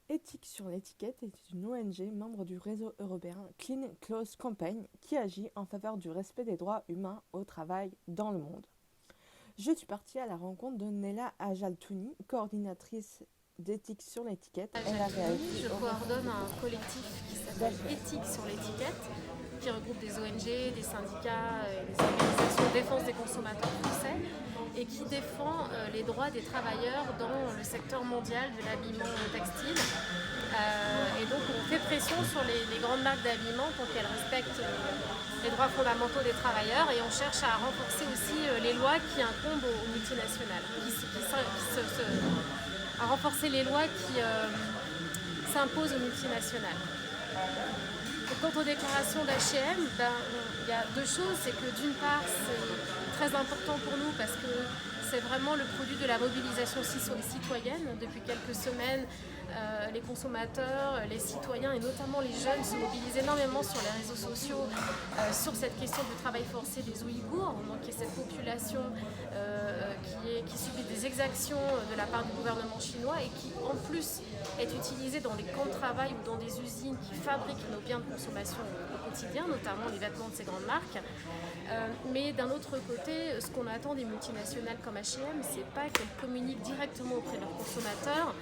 Éthique sur l'étiquette est une ONG membre du réseau européen Clean Clothes Campaign qui agit en faveur du respect des droits humains au travail dans le monde. Je suis partie à la rencontre de Nella Ajaltouni, coordinatrice d'éthique sur l'étiquette. Elle a réagi Je au coordonne un collectif qui s'appelle D'accord. Éthique sur l'étiquette, qui regroupe des ONG, des syndicats et des organisations de défense des consommateurs français et qui défend les droits des travailleurs dans le secteur mondial de l'habillement textile. Et donc on fait pression sur les grandes marques d'habillement pour qu'elles respectent les droits fondamentaux des travailleurs et on cherche à renforcer aussi les lois qui incombent aux multinationales, à renforcer les lois qui s'imposent aux multinationales. Donc, quant aux déclarations d'H&M, il y a deux choses. C'est que d'une part, c'est très important pour nous parce que c'est vraiment le produit de la mobilisation citoyenne. Depuis quelques semaines, les consommateurs, les citoyens et notamment les jeunes se mobilisent énormément sur les réseaux sociaux sur cette question du travail forcé des Ouïghours, donc qui est cette population qui subit des exactions de la part du gouvernement chinois et qui en plus est utilisée dans des camps de travail ou dans des usines qui fabriquent nos biens de consommation au quotidien, notamment les vêtements de ces grandes marques. Mais d'un autre côté, ce qu'on attend des multinationales comme H&M, c'est pas qu'elles communiquent directement auprès de leurs consommateurs,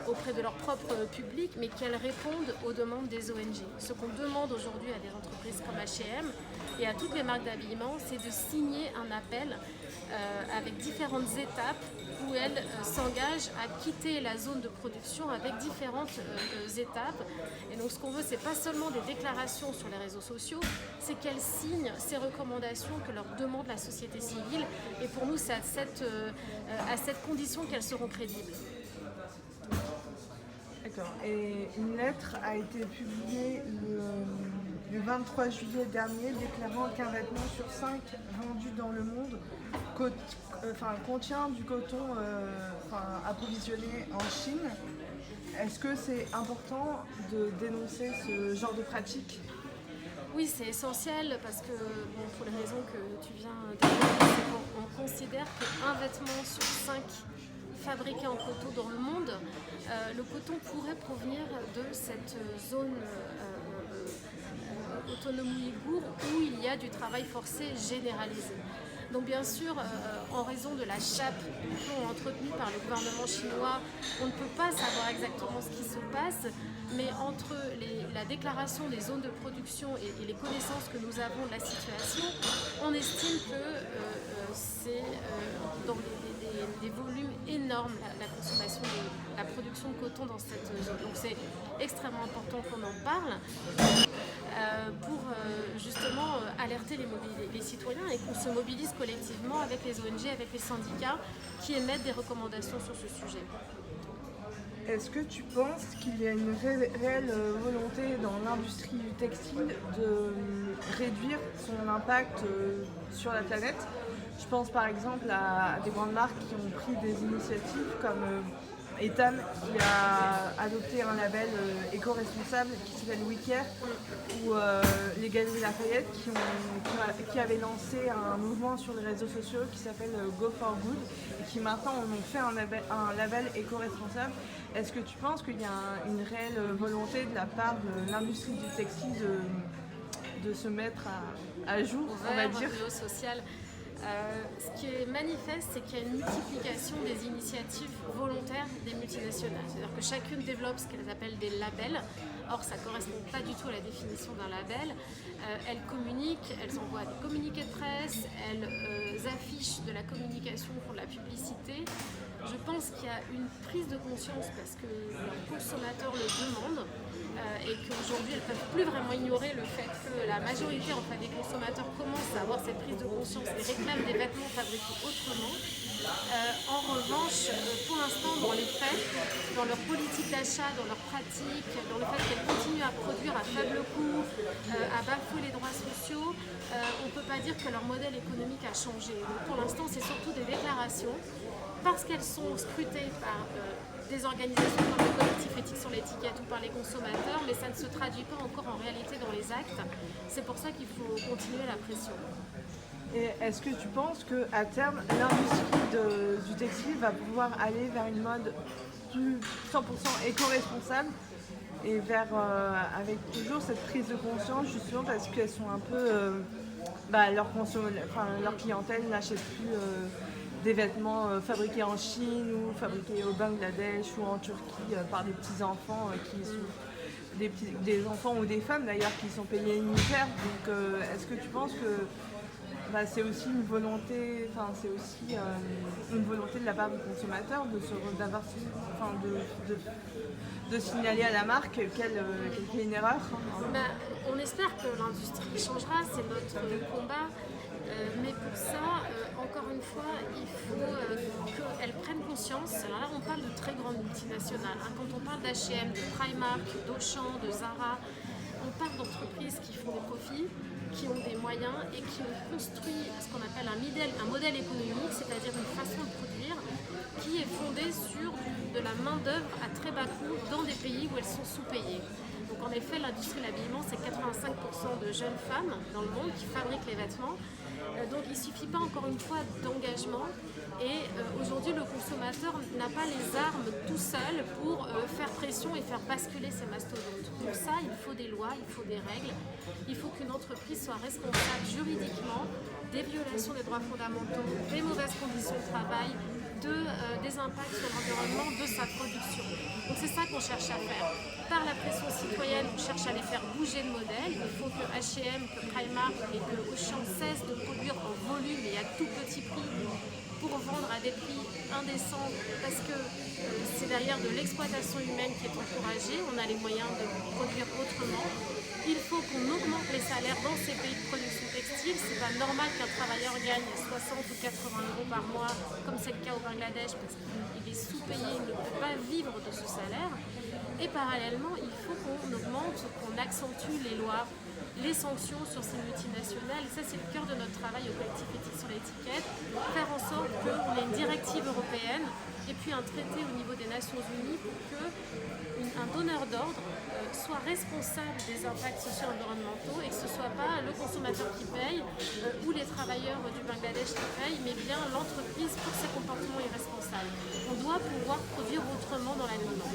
auprès de leur propre public, mais qu'elles répondent aux demandes des ONG. Ce qu'on demande aujourd'hui à des entreprises comme H&M et à toutes les marques d'habillement, c'est de signer un appel avec différentes étapes où elles s'engagent à quitter la zone de production avec différentes étapes. Et donc ce qu'on veut, c'est pas seulement des déclarations sur les réseaux sociaux, c'est qu'elles signent ces recommandations que leur demande la société civile. Et pour nous, c'est à cette condition qu'elles seront crédibles. D'accord. Et une lettre a été publiée le 23 juillet dernier déclarant qu'un vêtement sur 5 vendu dans le monde contient du coton approvisionné en Chine. Est-ce que c'est important de dénoncer ce genre de pratique? Oui, c'est essentiel parce que, pour les raisons que tu viens d'évoquer, c'est qu'on considère qu'un vêtement sur 5 fabriqué en coton dans le monde, le coton pourrait provenir de cette zone autonome ouïghour où il y a du travail forcé généralisé. Donc bien sûr, en raison de la chape entretenue par le gouvernement chinois, on ne peut pas savoir exactement ce qui se passe, mais entre la déclaration des zones de production et les connaissances que nous avons de la situation, on estime que c'est dans des volumes énormes la consommation, la production de coton dans cette zone. Donc c'est extrêmement important qu'on en parle pour justement alerter les citoyens et qu'on se mobilise collectivement avec les ONG, avec les syndicats qui émettent des recommandations sur ce sujet. Est-ce que tu penses qu'il y a une réelle volonté dans l'industrie du textile de réduire son impact sur la planète? Je pense par exemple à des grandes marques qui ont pris des initiatives comme Etam qui a adopté un label éco-responsable qui s'appelle WeCare, ou les Galeries Lafayette qui avaient lancé un mouvement sur les réseaux sociaux qui s'appelle Go for Good et qui maintenant ont fait un label éco-responsable. Est-ce que tu penses qu'il y a une réelle volonté de la part de l'industrie du textile de se mettre à jour, on va dire? Au social. Ce qui est manifeste, c'est qu'il y a une multiplication des initiatives volontaires des multinationales. C'est-à-dire que chacune développe ce qu'elles appellent des labels. Or, ça ne correspond pas du tout à la définition d'un label. Elles communiquent, elles envoient des communiqués de presse, elles affichent de la communication pour de la publicité. Je pense qu'il y a une prise de conscience parce que leurs consommateurs le demandent et qu'aujourd'hui elles ne peuvent plus vraiment ignorer le fait que la majorité des consommateurs commencent à avoir cette prise de conscience et réclament des vêtements fabriqués autrement. En revanche, pour l'instant, dans les faits, dans leur politique d'achat, dans leur pratique, dans le fait qu'elles continuent à produire à faible coût, à bafouer les droits sociaux, on ne peut pas dire que leur modèle économique a changé. Donc, pour l'instant, c'est surtout des déclarations parce qu'elles sont scrutées par des organisations comme le collectif éthique sur l'étiquette ou par les consommateurs, mais ça ne se traduit pas encore en réalité dans les actes. C'est pour ça qu'il faut continuer la pression. Et est-ce que tu penses qu'à terme, l'industrie du textile va pouvoir aller vers une mode plus 100% éco-responsables et vers avec toujours cette prise de conscience justement parce qu'elles sont un peu leur clientèle n'achète plus des vêtements fabriqués en Chine ou fabriqués au Bangladesh ou en Turquie par des petits enfants qui sont des enfants ou des femmes d'ailleurs qui sont payés une misère. Donc est-ce que tu penses que c'est aussi une volonté, une volonté de la part du consommateur de signaler à la marque qu'elle fait une erreur. On espère que l'industrie changera, c'est notre combat. Mais pour ça, encore une fois, il faut qu'elles prennent conscience. Alors là, on parle de très grandes multinationales. Quand on parle d'H&M, de Primark, d'Auchan, de Zara, on parle d'entreprises qui font des profits, qui ont des moyens et qui ont construit ce qu'on appelle un modèle économique, c'est-à-dire une façon de produire qui est fondée sur de la main-d'œuvre à très bas coût dans des pays où elles sont sous-payées. Donc en effet, l'industrie de l'habillement, c'est 85% de jeunes femmes dans le monde qui fabriquent les vêtements. Donc il ne suffit pas encore une fois d'engagement et aujourd'hui le consommateur n'a pas les armes tout seul pour faire pression et faire basculer ces mastodontes. Pour ça il faut des lois, il faut des règles, il faut qu'une entreprise soit responsable juridiquement des violations des droits fondamentaux, des mauvaises conditions de travail, des impacts sur l'environnement de sa production. Donc c'est ça qu'on cherche à faire. Par la pression citoyenne, on cherche à les faire bouger de modèle. Il faut que H&M, que Primark et que Auchan cessent de produire en volume et à tout petit prix pour vendre à des prix indécents parce que c'est derrière de l'exploitation humaine qui est encouragée. On a les moyens de produire autrement. Il faut qu'on augmente les salaires dans ces pays de production textile. C'est pas normal qu'un travailleur gagne 60 ou 80 euros par mois, comme c'est le cas au Bangladesh, parce qu'il est sous-payé, il ne peut pas vivre de ce salaire. Et parallèlement, il faut qu'on augmente, qu'on accentue les lois, les sanctions sur ces multinationales. Et ça, c'est le cœur de notre travail au collectif éthique sur l'étiquette, faire en sorte qu'on ait une directive européenne et puis un traité au niveau des Nations Unies pour qu'un donneur d'ordre soit responsable des impacts sociaux et environnementaux et que ce ne soit pas le consommateur qui paye ou les travailleurs du Bangladesh qui payent, mais bien l'entreprise pour ses comportements irresponsables. On doit pouvoir produire autrement dans l'aliment.